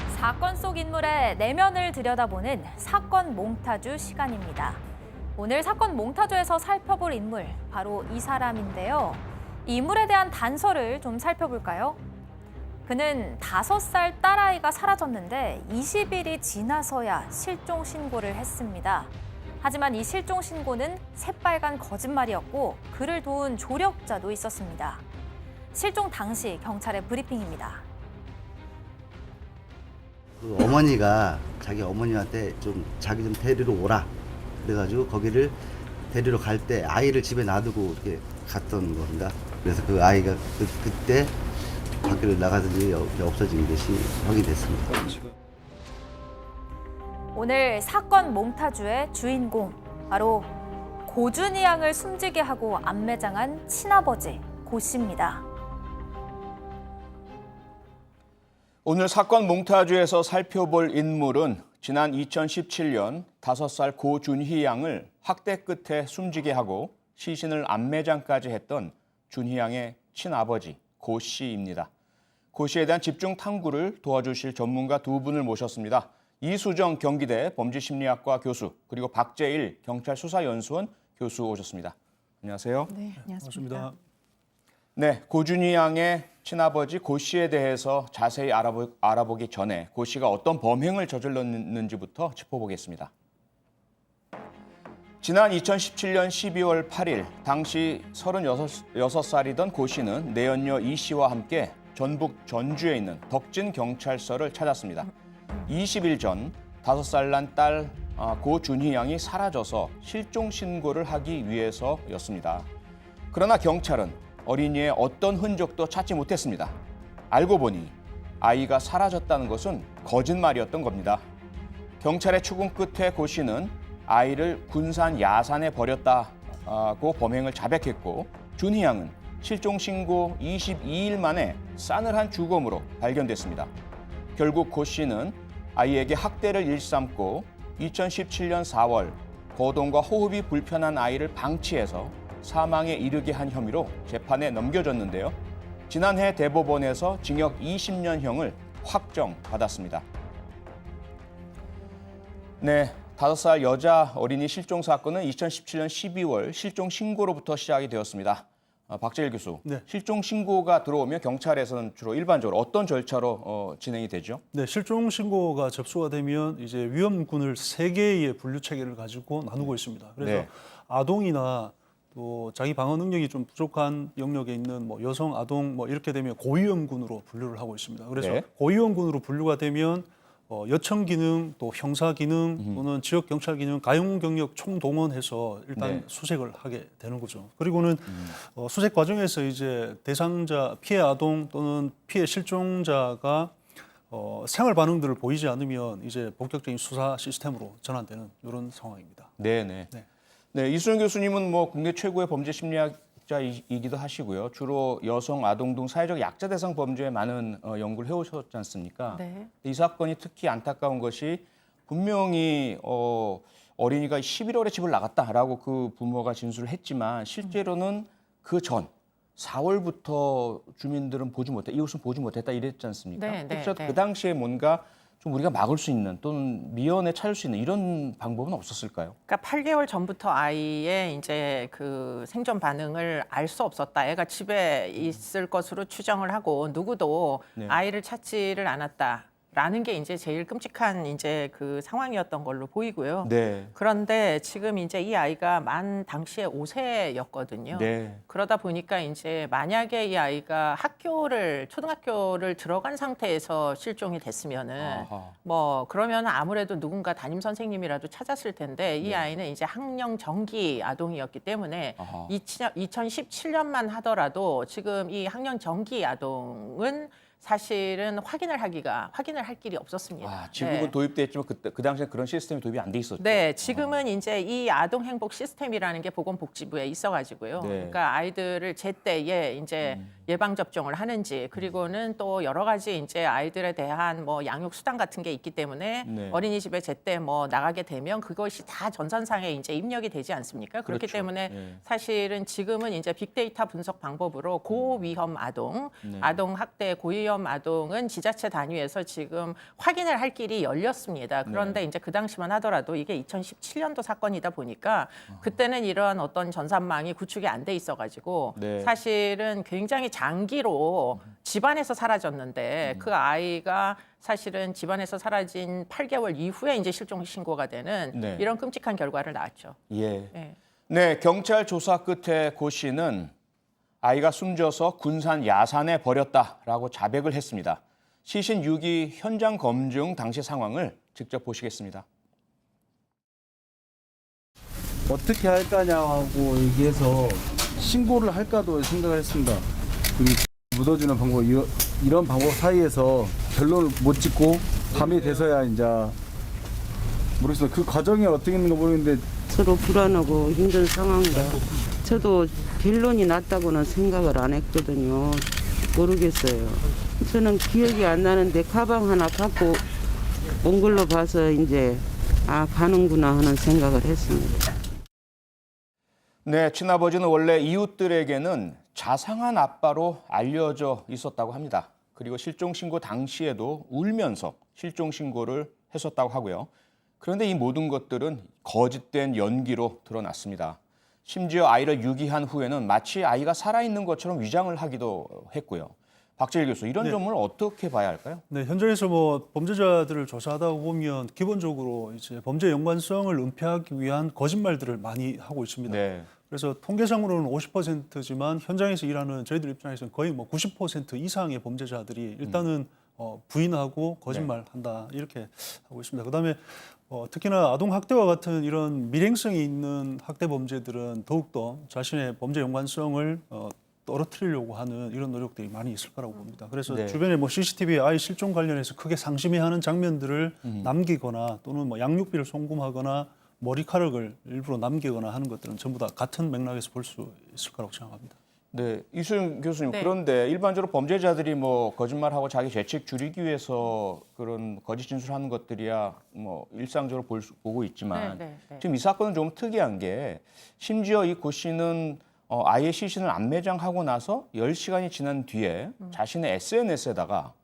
사건 속 인물의 내면을 들여다보는 사건 몽타주 시간입니다. 오늘 사건 몽타주에서 살펴볼 인물, 바로 이 사람인데요. 이 인물에 대한 단서를 좀 살펴볼까요? 그는 5살 딸아이가 사라졌는데 20일이 지나서야 실종 신고를 했습니다. 하지만 이 실종 신고는 새빨간 거짓말이었고 그를 도운 조력자도 있었습니다. 실종 당시 경찰의 브리핑입니다. 그 어머니가 자기 어머님한테 자기 좀 데리러 오라. 그래가지고 거기를 데리러 갈 때 아이를 집에 놔두고 이렇게 갔던 겁니다. 그래서 그 아이가 그때 밖으로 나가더니 없어진 것이 확인됐습니다. 오늘 사건 몽타주의 주인공, 바로 고준희 양을 숨지게 하고 암매장한 친아버지 고 씨입니다. 오늘 사건 몽타주에서 살펴볼 인물은 지난 2017년 5살 고준희 양을 학대 끝에 숨지게 하고 시신을 암매장까지 했던 준희 양의 친아버지 고 씨입니다. 고 씨에 대한 집중 탐구를 도와주실 전문가 두 분을 모셨습니다. 이수정 경기대 범죄심리학과 교수, 그리고 박재일 경찰수사연수원 교수 오셨습니다. 안녕하세요. 네, 안녕하십니까. 네, 고준희 양의 친아버지 고 씨에 대해서 자세히 알아보기 전에 고 씨가 어떤 범행을 저질렀는지부터 짚어보겠습니다. 지난 2017년 12월 8일, 당시 36살이던 고 씨는 내연녀 이 씨와 함께 전북 전주에 있는 덕진경찰서를 찾았습니다. 20일 전 5살 난 딸 고준희 양이 사라져서 실종 신고를 하기 위해서였습니다. 그러나 경찰은 어린이의 어떤 흔적도 찾지 못했습니다. 알고 보니 아이가 사라졌다는 것은 거짓말이었던 겁니다. 경찰의 추궁 끝에 고 씨는 아이를 군산 야산에 버렸다고 범행을 자백했고, 준희 양은 실종 신고 22일 만에 싸늘한 주검으로 발견됐습니다. 결국 고 씨는 아이에게 학대를 일삼고 2017년 4월 거동과 호흡이 불편한 아이를 방치해서 사망에 이르게 한 혐의로 재판에 넘겨졌는데요. 지난해 대법원에서 징역 20년형을 확정받았습니다. 네, 5살 여자 어린이 실종 사건은 2017년 12월 실종 신고로부터 시작이 되었습니다. 박재일 교수, 네. 실종 신고가 들어오면 경찰에서는 주로 일반적으로 어떤 절차로 진행이 되죠? 네, 실종 신고가 접수가 되면 이제 위험군을 3개의 분류 체계를 가지고 나누고 있습니다. 그래서 네. 아동이나 또 자기 방어 능력이 좀 부족한 영역에 있는 뭐 여성, 아동 뭐 이렇게 되면 고위험군으로 분류를 하고 있습니다. 그래서 네. 고위험군으로 분류가 되면 여청 기능, 또 형사 기능 또는 지역 경찰 기능, 가용 경력 총동원해서 일단 네. 수색을 하게 되는 거죠. 그리고는 수색 과정에서 이제 대상자, 피해 아동 또는 피해 실종자가 생활 반응들을 보이지 않으면 이제 본격적인 수사 시스템으로 전환되는 이런 상황입니다. 네네. 네. 네, 이수정 교수님은 뭐 국내 최고의 범죄 심리학자이기도 하시고요. 주로 여성, 아동 등 사회적 약자 대상 범죄에 많은 연구를 해오셨지 않습니까? 네. 이 사건이 특히 안타까운 것이 분명히 어린이가 11월에 집을 나갔다라고 그 부모가 진술을 했지만 실제로는 그 전 4월부터 주민들은 이웃은 보지 못했다 이랬지 않습니까? 네, 네, 혹시 네. 그 당시에 뭔가 좀 우리가 막을 수 있는 또는 미연에 찾을 수 있는 이런 방법은 없었을까요? 그러니까 8개월 전부터 아이의 이제 그 생존 반응을 알 수 없었다. 애가 집에 있을 것으로 추정을 하고 누구도 네. 아이를 찾지를 않았다. 라는 게 이제 제일 끔찍한 이제 그 상황이었던 걸로 보이고요. 네. 그런데 지금 이제 이 아이가 만 당시에 5세였거든요. 네. 그러다 보니까 이제 만약에 이 아이가 초등학교를 들어간 상태에서 실종이 됐으면은 아하. 뭐 그러면 아무래도 누군가 담임 선생님이라도 찾았을 텐데 이 네. 아이는 이제 학령 정기 아동이었기 때문에 아하. 2017년만 하더라도 지금 이 학령 정기 아동은 사실은 확인을 할 길이 없었습니다. 아, 지금은 네. 도입됐지만 그 당시에 그런 시스템이 도입이 안 돼 있었죠. 네, 지금은 이제 이 아동 행복 시스템이라는 게 보건복지부에 있어가지고요. 네. 그러니까 아이들을 제때에 이제 예방 접종을 하는지, 그리고는 또 여러 가지 이제 아이들에 대한 뭐 양육 수단 같은 게 있기 때문에 네. 어린이집에 제때 뭐 나가게 되면 그것이 다 전산상에 이제 입력이 되지 않습니까? 그렇기 그렇죠. 때문에 네. 사실은 지금은 이제 빅데이터 분석 방법으로 고위험 아동, 네. 아동 학대 고위험 아동은 지자체 단위에서 지금 확인을 할 길이 열렸습니다. 그런데 네. 이제 그 당시만 하더라도 이게 2017년도 사건이다 보니까 그때는 이러한 어떤 전산망이 구축이 안 돼 있어가지고 네. 사실은 굉장히 장기로 집안에서 사라졌는데 그 아이가 사실은 집안에서 사라진 8개월 이후에 이제 실종 신고가 되는 네. 이런 끔찍한 결과를 낳았죠. 예. 네. 네, 경찰 조사 끝에 고 씨는 아이가 숨져서 군산 야산에 버렸다라고 자백을 했습니다. 시신 유기 현장 검증 당시 상황을 직접 보시겠습니다. 어떻게 할 거냐고 얘기해서 신고를 할까도 생각을 했습니다. 그리고 묻어주는 방법, 이런 방법 사이에서 결론을 못 짓고 밤이 돼서야 이제 모르겠어요. 그 과정이 어떻게 있는가 모르겠는데 서로 불안하고 힘든 상황이라 저도 결론이 났다고는 생각을 안 했거든요. 모르겠어요. 저는 기억이 안 나는데 가방 하나 갖고 온 걸로 봐서 이제 가는구나 하는 생각을 했습니다. 네, 친아버지는 원래 이웃들에게는 자상한 아빠로 알려져 있었다고 합니다. 그리고 실종 신고 당시에도 울면서 실종 신고를 했었다고 하고요. 그런데 이 모든 것들은 거짓된 연기로 드러났습니다. 심지어 아이를 유기한 후에는 마치 아이가 살아있는 것처럼 위장을 하기도 했고요. 박재일 교수, 이런 점을 어떻게 봐야 할까요? 네, 현장에서 뭐 범죄자들을 조사하다 보면 기본적으로 이제 범죄 연관성을 은폐하기 위한 거짓말들을 많이 하고 있습니다. 네. 그래서 통계상으로는 50%지만 현장에서 일하는 저희들 입장에서는 거의 뭐 90% 이상의 범죄자들이 일단은 부인하고 거짓말한다 이렇게 하고 있습니다. 그다음에 특히나 아동 학대와 같은 이런 밀행성이 있는 학대 범죄들은 더욱더 자신의 범죄 연관성을 떨어뜨리려고 하는 이런 노력들이 많이 있을 거라고 봅니다. 그래서 네. 주변에 뭐 CCTV에 아이 실종 관련해서 크게 상심해하는 장면들을 남기거나 또는 뭐 양육비를 송금하거나 머리카락을 일부러 남기거나 하는 것들은 전부 다 같은 맥락에서 볼 수 있을 거라고 생각합니다. 네, 이수영 교수님, 네. 그런데 일반적으로 범죄자들이 뭐 거짓말하고 자기 죄책 줄이기 위해서 그런 거짓 진술하는 것들이야 뭐 일상적으로 보고 있지만 네, 네, 네. 지금 이 사건은 좀 특이한 게 심지어 이 고 씨는 아이의 시신을 안매장하고 나서 10시간이 지난 뒤에 자신의 SNS에다가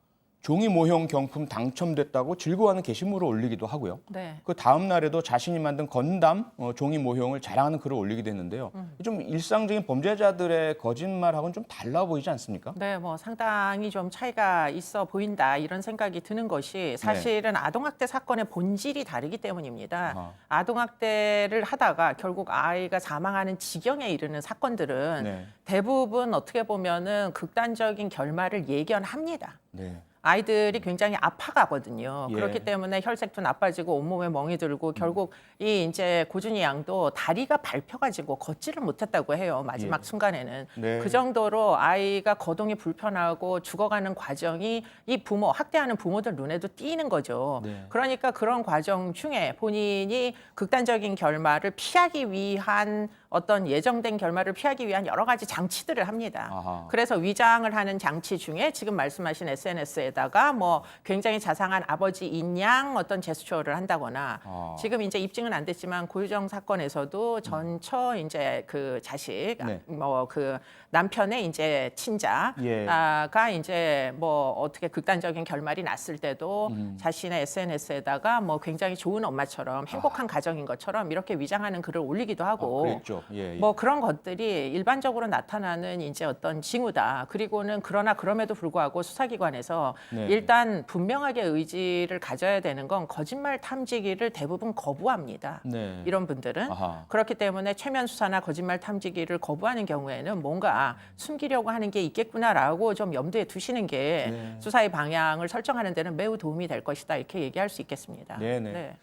종이 모형 경품 당첨됐다고 즐거워하는 게시물을 올리기도 하고요. 네. 그 다음 날에도 자신이 만든 건담 종이 모형을 자랑하는 글을 올리기도 했는데요. 좀 일상적인 범죄자들의 거짓말하고는 좀 달라 보이지 않습니까? 네, 뭐 상당히 좀 차이가 있어 보인다 이런 생각이 드는 것이 사실은 아동학대 사건의 본질이 다르기 때문입니다. 아하. 아동학대를 하다가 결국 아이가 사망하는 지경에 이르는 사건들은 네. 대부분 어떻게 보면은 극단적인 결말을 예견합니다. 네. 아이들이 굉장히 아파가거든요. 예. 그렇기 때문에 혈색도 나빠지고 온몸에 멍이 들고 결국 이 이제 고준희 양도 다리가 밟혀가지고 걷지를 못했다고 해요. 마지막 예. 순간에는. 네. 그 정도로 아이가 거동이 불편하고 죽어가는 과정이 이 부모, 학대하는 부모들 눈에도 띄는 거죠. 네. 그러니까 그런 과정 중에 본인이 극단적인 결말을 피하기 위한 어떤 예정된 결말을 피하기 위한 여러 가지 장치들을 합니다. 아하. 그래서 위장을 하는 장치 중에 지금 말씀하신 SNS에다가 뭐 굉장히 자상한 아버지인 양 어떤 제스처를 한다거나 지금 이제 입증은 안 됐지만 고유정 사건에서도 전처 이제 그 자식 네. 뭐 그 남편의 이제 친자가 이제 뭐 어떻게 극단적인 결말이 났을 때도 자신의 SNS에다가 뭐 굉장히 좋은 엄마처럼 행복한 가정인 것처럼 이렇게 위장하는 글을 올리기도 하고 그랬죠. 예, 예. 뭐 그런 것들이 일반적으로 나타나는 이제 어떤 징후다. 그리고는 그러나 그럼에도 불구하고 수사기관에서 네. 일단 분명하게 의지를 가져야 되는 건 거짓말 탐지기를 대부분 거부합니다. 네. 이런 분들은 아하. 그렇기 때문에 최면 수사나 거짓말 탐지기를 거부하는 경우에는 뭔가 숨기려고 하는 게 있겠구나라고 좀 염두에 두시는 게 네. 수사의 방향을 설정하는 데는 매우 도움이 될 것이다 이렇게 얘기할 수 있겠습니다. 네네.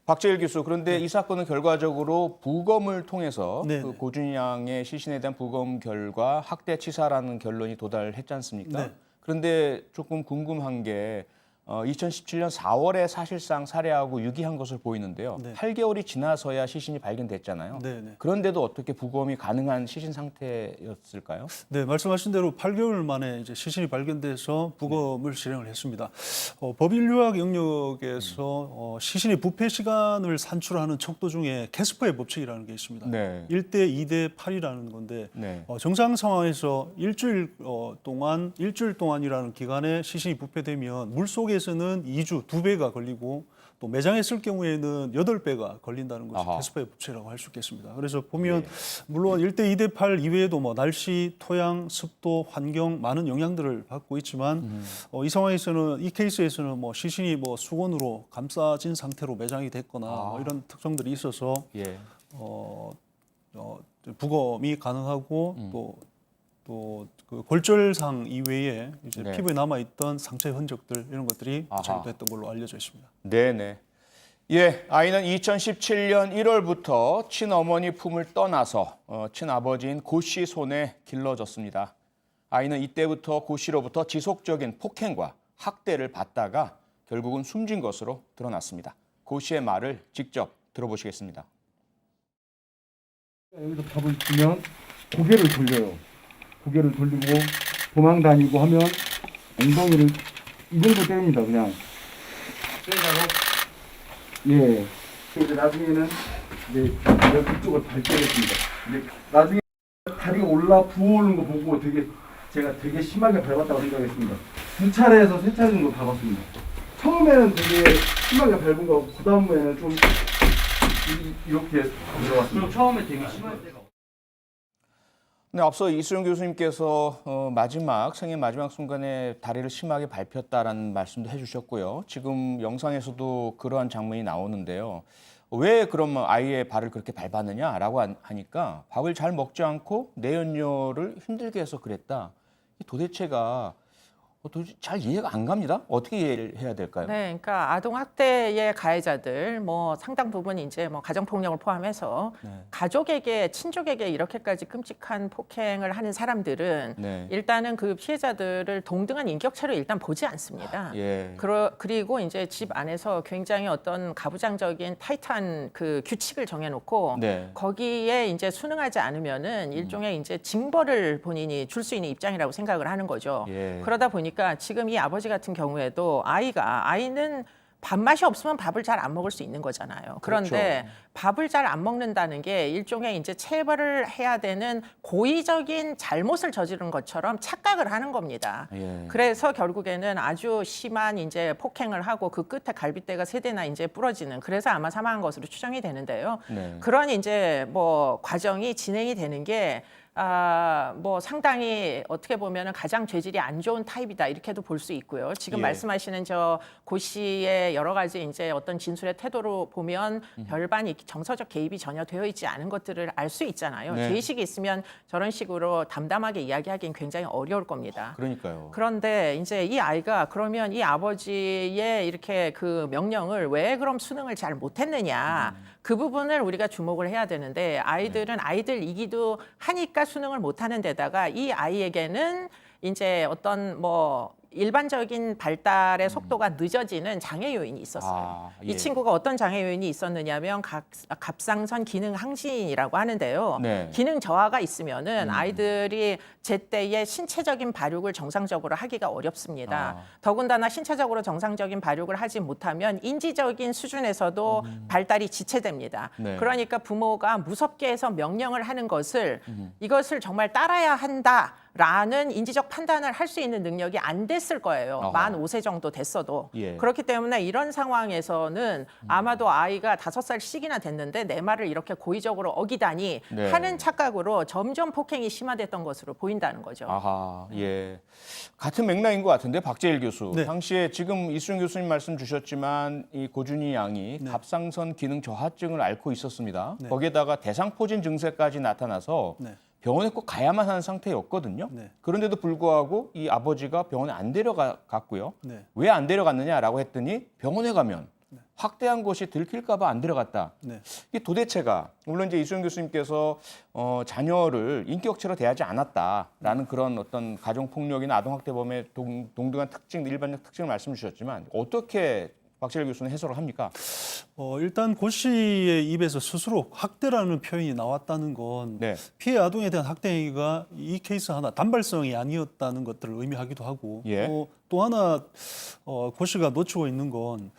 박재일 교수, 그런데 이 사건은 결과적으로 부검을 통해서 네. 그 고준희 양의 시신에 대한 부검 결과 학대 치사라는 결론이 도달했지 않습니까? 네. 그런데 조금 궁금한 게 2017년 4월에 사실상 살해하고 유기한 것으로 보이는데요. 네. 8개월이 지나서야 시신이 발견됐잖아요. 네, 네. 그런데도 어떻게 부검이 가능한 시신 상태였을까요? 네, 말씀하신 대로 8개월 만에 이제 시신이 발견돼서 부검을 실행을 했습니다. 법인류학 영역에서 시신의 부패 시간을 산출하는 척도 중에 캐스퍼의 법칙이라는 게 있습니다. 네. 1대 2대 8이라는 건데 네. 정상 상황에서 일주일 동안이라는 기간에 시신이 부패되면 물 속에서는 2주 2배가 걸리고 또 매장에 쓸 경우에는 8배가 걸린다는 것이 아하. 캐스퍼의 법칙이라고 할 수 있겠습니다. 그래서 보면 예. 물론 1대 2대 8 이외에도 뭐 날씨, 토양, 습도, 환경 많은 영향들을 받고 있지만 이 상황에서는 이 케이스에서는 뭐 시신이 뭐 수건으로 감싸진 상태로 매장이 됐거나 뭐 이런 특성들이 있어서 예. 부검이 가능하고 또 그 골절상 이외에 이제 네. 피부에 남아 있던 상처 흔적들 이런 것들이 아하. 적발됐던 걸로 알려져 있습니다. 네네. 예, 아이는 2017년 1월부터 친어머니 품을 떠나서 친아버지인 고 씨 손에 길러졌습니다. 아이는 이때부터 고 씨로부터 지속적인 폭행과 학대를 받다가 결국은 숨진 것으로 드러났습니다. 고 씨의 말을 직접 들어보시겠습니다. 여기서 밥을 주면 고개를 돌려요. 고개를 돌리고 도망 다니고 하면 엉덩이를 이 정도 때립니다. 그냥. 예. 이제 나중에는 이제 이쪽을 밟겠습니다. 이제 나중에 다리가 부어오르는 거 보고 제가 되게 심하게 밟았다고 생각했습니다. 2차례에서 3차례 정도 밟았습니다. 처음에는 되게 심하게 밟은 거고 그 다음에는 좀 이렇게 들어갔습니다. 그럼 처음에 되게 심할 때가. 네, 앞서 이수영 교수님께서 생애 마지막 순간에 다리를 심하게 밟혔다라는 말씀도 해주셨고요. 지금 영상에서도 그러한 장면이 나오는데요. 왜 그럼 아이의 발을 그렇게 밟았느냐라고 하니까 밥을 잘 먹지 않고 내연녀를 힘들게 해서 그랬다. 도대체가 잘 이해가 안 갑니다. 어떻게 이해를 해야 될까요? 네, 그러니까 아동 학대의 가해자들 뭐 상당 부분 이제 뭐 가정 폭력을 포함해서 네. 가족에게 친족에게 이렇게까지 끔찍한 폭행을 하는 사람들은 네. 일단은 그 피해자들을 동등한 인격체로 일단 보지 않습니다. 예. 그리고 이제 집 안에서 굉장히 어떤 가부장적인 타이트한 그 규칙을 정해놓고 네. 거기에 이제 순응하지 않으면은 일종의 이제 징벌을 본인이 줄 수 있는 입장이라고 생각을 하는 거죠. 예. 그러다 보니까 지금 이 아버지 같은 경우에도 아이는 밥맛이 없으면 밥을 잘 안 먹을 수 있는 거잖아요. 그런데 그렇죠. 밥을 잘 안 먹는다는 게 일종의 이제 체벌을 해야 되는 고의적인 잘못을 저지른 것처럼 착각을 하는 겁니다. 예. 그래서 결국에는 아주 심한 이제 폭행을 하고 그 끝에 갈비뼈가 3대나 이제 부러지는, 그래서 아마 사망한 것으로 추정이 되는데요. 네. 그런 이제 뭐 과정이 진행이 되는 게 뭐 상당히 어떻게 보면은 가장 죄질이 안 좋은 타입이다 이렇게도 볼 수 있고요. 지금 예. 말씀하시는 고 씨의 여러 가지 이제 어떤 진술의 태도로 보면 별반 정서적 개입이 전혀 되어 있지 않은 것들을 알 수 있잖아요. 네. 죄의식이 있으면 저런 식으로 담담하게 이야기하기는 굉장히 어려울 겁니다. 그러니까요. 그런데 이제 이 아이가 그러면 이 아버지의 이렇게 그 명령을 왜 그럼 수능을 잘 못했느냐, 그 부분을 우리가 주목을 해야 되는데, 아이들은 아이들이기도 하니까 수능을 못하는 데다가 이 아이에게는 이제 어떤 뭐 일반적인 발달의 속도가 늦어지는 장애 요인이 있었어요. 예. 이 친구가 어떤 장애 요인이 있었느냐면 갑상선 기능 항진이라고 하는데요. 네. 기능 저하가 있으면은 아이들이 제때에 신체적인 발육을 정상적으로 하기가 어렵습니다. 더군다나 신체적으로 정상적인 발육을 하지 못하면 인지적인 수준에서도 발달이 지체됩니다. 네. 그러니까 부모가 무섭게 해서 명령을 하는 것을 이것을 정말 따라야 한다라는 인지적 판단을 할 수 있는 능력이 안 됐을 거예요. 어허. 만 5세 정도 됐어도. 예. 그렇기 때문에 이런 상황에서는 아마도 아이가 5살씩이나 됐는데 내 말을 이렇게 고의적으로 어기다니 네. 하는 착각으로 점점 폭행이 심화됐던 것으로 보인다는 거죠. 아하, 예. 같은 맥락인 것 같은데, 박재일 교수. 네. 당시에 지금 이수영 교수님 말씀 주셨지만 이 고준희 양이 네. 갑상선 기능 저하증을 앓고 있었습니다. 네. 거기에다가 대상포진 증세까지 나타나서 네. 병원에 꼭 가야만 하는 상태였거든요. 네. 그런데도 불구하고 이 아버지가 병원에 안 데려갔고요. 네. 왜 안 데려갔느냐라고 했더니 병원에 가면 학대한 것이 들킬까 봐 안 들어갔다. 네. 이 도대체가 물론 이제 이수영 교수님께서 자녀를 인격체로 대하지 않았다라는 그런 어떤 가정 폭력이나 아동 학대범의 동등한 특징, 일반적 특징을 말씀 주셨지만 어떻게 박재일 교수는 해석을 합니까? 일단 고 씨의 입에서 스스로 학대라는 표현이 나왔다는 건 네. 피해 아동에 대한 학대 행위가 이 케이스 하나 단발성이 아니었다는 것들을 의미하기도 하고 예. 또 하나 고 씨가 놓치고 있는 건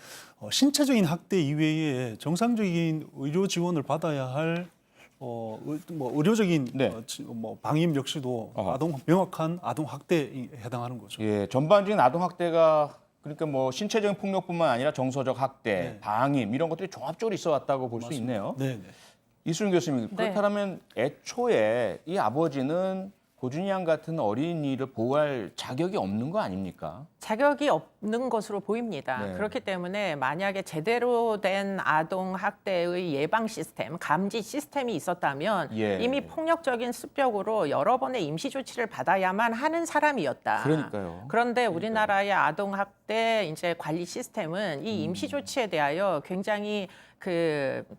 신체적인 학대 이외에 정상적인 의료 지원을 받아야 할 의료적인 네. 방임 역시도 명확한 아동 학대에 해당하는 거죠. 예, 전반적인 아동 학대가 그러니까 뭐 신체적인 폭력뿐만 아니라 정서적 학대, 방임 이런 것들이 종합적으로 있어 왔다고 볼 수 있네요. 네. 이수영 교수님, 그렇다면 애초에 이 아버지는 고준희 양 같은 어린이를 보호할 자격이 없는 거 아닙니까? 자격이 없는 것으로 보입니다. 네. 그렇기 때문에 만약에 제대로 된 아동 학대의 예방 시스템, 감지 시스템이 있었다면 예. 이미 폭력적인 습격으로 여러 번의 임시 조치를 받아야만 하는 사람이었다. 그러니까요. 그런데 우리나라의 아동 학대 이제 관리 시스템은 이 임시 조치에 대하여 굉장히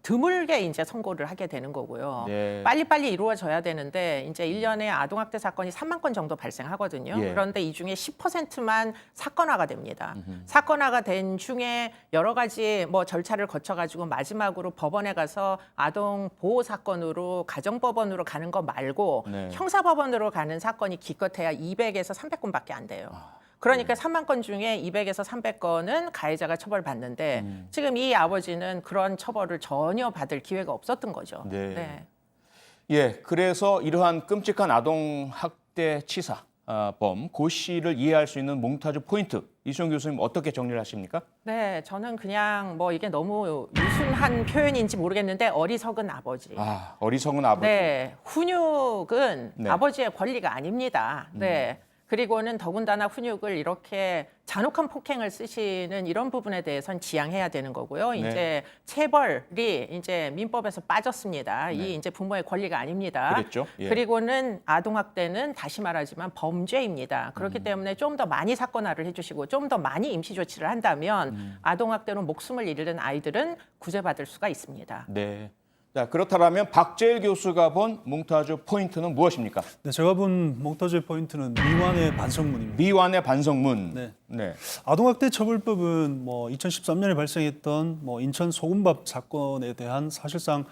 드물게 이제 선고를 하게 되는 거고요. 네. 빨리빨리 이루어져야 되는데 이제 1년에 아동 학대 사건이 3만 건 정도 발생하거든요. 예. 그런데 이 중에 10%만 사건화가 됩니다. 사건화가 된 중에 여러 가지 뭐 절차를 거쳐 가지고 마지막으로 법원에 가서 아동 보호 사건으로 가정법원으로 가는 거 말고 네. 형사법원으로 가는 사건이 기껏해야 200에서 300건밖에 안 돼요. 그러니까 3만 건 중에 200에서 300건은 가해자가 처벌받는데 지금 이 아버지는 그런 처벌을 전혀 받을 기회가 없었던 거죠. 네. 예, 그래서 이러한 끔찍한 아동 학대 치사범 고 씨를 이해할 수 있는 몽타주 포인트 이수영 교수님 어떻게 정리를 하십니까? 네, 저는 그냥 뭐 이게 너무 유순한 표현인지 모르겠는데 어리석은 아버지. 어리석은 아버지. 네, 훈육은 네. 아버지의 권리가 아닙니다. 네. 그리고는 더군다나 훈육을 이렇게 잔혹한 폭행을 쓰시는 이런 부분에 대해서는 지양해야 되는 거고요. 네. 이제 체벌이 이제 민법에서 빠졌습니다. 네. 이 이제 부모의 권리가 아닙니다. 그랬죠. 예. 그리고는 아동학대는 다시 말하지만 범죄입니다. 그렇기 때문에 좀 더 많이 사건화를 해주시고 좀 더 많이 임시 조치를 한다면 아동학대로 목숨을 잃는 아이들은 구제받을 수가 있습니다. 네. 자, 그렇다면 박재일 교수가 본 몽타주 포인트는 무엇입니까? 네, 제가 본 몽타주의 포인트는 미완의 반성문입니다. 미완의 반성문. 네. 네. 아동학대 처벌법은 2013년에 발생했던 인천 소금밥 사건에 대한 사실상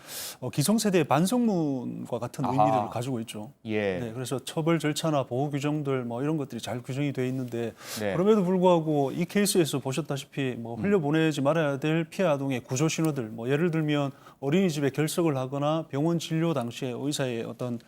기성세대의 반성문과 같은 의미를 가지고 있죠. 예. 네, 그래서 처벌 절차나 보호 규정들 이런 것들이 잘 규정이 되어 있는데 네. 그럼에도 불구하고 이 케이스에서 보셨다시피 흘려보내지 말아야 될 피해 아동의 구조 신호들 예를 들면 어린이집에 결석을 하거나 병원 진료 당시에 의사의 어떤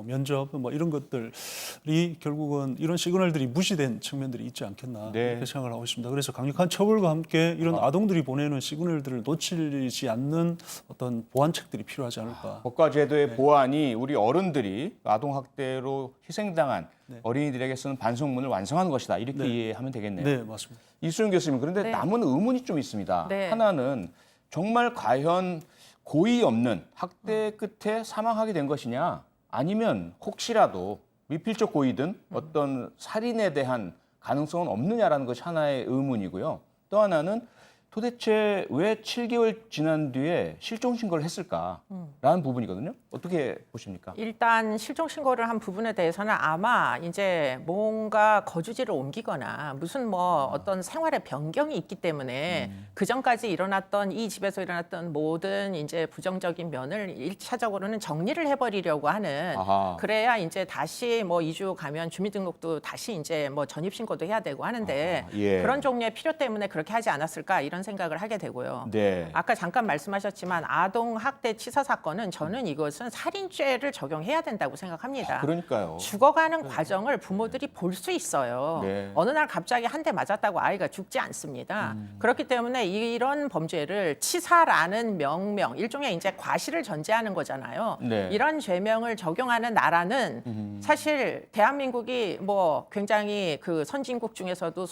면접 이런 것들이 결국은 이런 시그널들이 무시된 측면들이 있지 않겠나 네. 이렇게 생각을 하고 있습니다. 그래서 강력한 처벌과 함께 이런 아동들이 보내는 시그널들을 놓치지 않는 어떤 보완책들이 필요하지 않을까. 법과 제도의 네. 보완이 우리 어른들이 아동 학대로 희생당한 어린이들에게 쓰는 반성문을 완성하는 것이다. 이렇게 이해하면 되겠네요. 네, 맞습니다. 이수영 교수님, 그런데 네. 남은 의문이 좀 있습니다. 네. 하나는 정말 과연 고의 없는 학대 끝에 사망하게 된 것이냐, 아니면 혹시라도 미필적 고의든 어떤 살인에 대한 가능성은 없느냐라는 것이 하나의 의문이고요. 또 하나는 도대체 왜 7개월 지난 뒤에 실종 신고를 했을까라는 부분이거든요. 어떻게 보십니까? 일단 실종 신고를 한 부분에 대해서는 아마 이제 뭔가 거주지를 옮기거나 무슨 어떤 생활의 변경이 있기 때문에 그 전까지 일어났던 이 집에서 일어났던 모든 이제 부정적인 면을 1차적으로는 정리를 해버리려고 하는 아하. 그래야 이제 다시 2주 가면 주민등록도 다시 이제 전입 신고도 해야 되고 하는데 예. 그런 종류의 필요 때문에 그렇게 하지 않았을까 이런 생각을 하게 되고요. 네. 아까 잠깐 말씀하셨지만 아동 학대 치사 사건은 저는 이것은 살인죄를 적용해야 된다고 생각합니다. 그러니까요. 죽어가는 과정을 부모들이 볼 수 있어요. 네. 어느 날 갑자기 한 대 맞았다고 아이가 죽지 않습니다. 그렇기 때문에 이런 범죄를 치사라는 명명, 일종의 이제 과실을 전제하는 거잖아요. 네. 이런 죄명을 적용하는 나라는 사실 대한민국이 뭐 굉장히 그 선진국 중에서도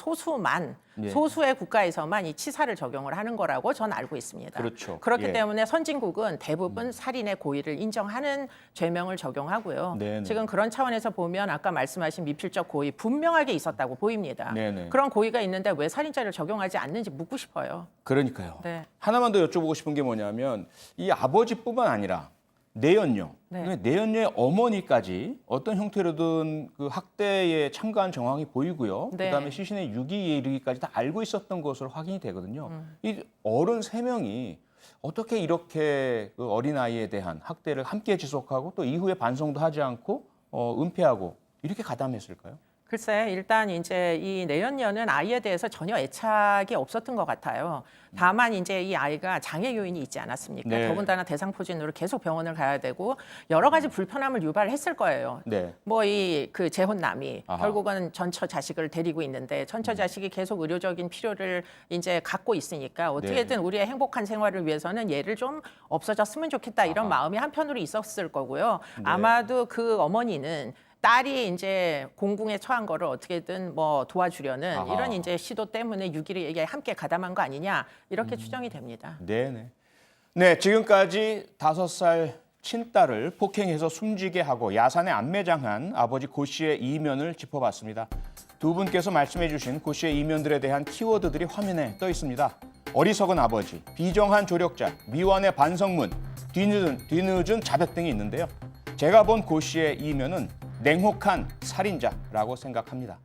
예. 소수의 국가에서만 이 치사를 적용을 하는 거라고 전 알고 있습니다. 그렇죠. 그렇기 예. 때문에 선진국은 대부분 살인의 고의를 인정하는 죄명을 적용하고요. 네네. 지금 그런 차원에서 보면 아까 말씀하신 미필적 고의 분명하게 있었다고 보입니다. 네네. 그런 고의가 있는데 왜 살인죄를 적용하지 않는지 묻고 싶어요. 그러니까요. 네. 하나만 더 여쭤보고 싶은 게 뭐냐면 이 아버지뿐만 아니라 내연녀, 네. 내연녀의 어머니까지 어떤 형태로든 그 학대에 참가한 정황이 보이고요. 네. 그다음에 시신의 유기에 이르기까지 다 알고 있었던 것으로 확인이 되거든요. 이 어른 3명이 어떻게 이렇게 그 어린아이에 대한 학대를 함께 지속하고 또 이후에 반성도 하지 않고 은폐하고 이렇게 가담했을까요? 글쎄, 일단 이제 이 내연녀는 아이에 대해서 전혀 애착이 없었던 것 같아요. 다만 이제 이 아이가 장애 요인이 있지 않았습니까? 네. 더군다나 대상포진으로 계속 병원을 가야 되고 여러 가지 불편함을 유발했을 거예요. 네. 뭐 이 그 재혼남이 아하. 결국은 전처 자식을 데리고 있는데 전처 자식이 계속 의료적인 필요를 이제 갖고 있으니까 어떻게든 우리의 행복한 생활을 위해서는 얘를 좀 없어졌으면 좋겠다 이런 마음이 한편으로 있었을 거고요. 네. 아마도 그 어머니는 딸이 이제 공궁에 처한 거를 어떻게든 뭐 도와주려는 아하. 이런 이제 시도 때문에 유기를 함께 가담한 거 아니냐 이렇게 추정이 됩니다. 네네. 네, 지금까지 5살 친딸을 폭행해서 숨지게 하고 야산에 안매장한 아버지 고 씨의 이면을 짚어봤습니다. 두 분께서 말씀해주신 고 씨의 이면들에 대한 키워드들이 화면에 떠 있습니다. 어리석은 아버지, 비정한 조력자, 미완의 반성문, 뒤늦은 자백 등이 있는데요. 제가 본 고 씨의 이면은 냉혹한 살인자라고 생각합니다.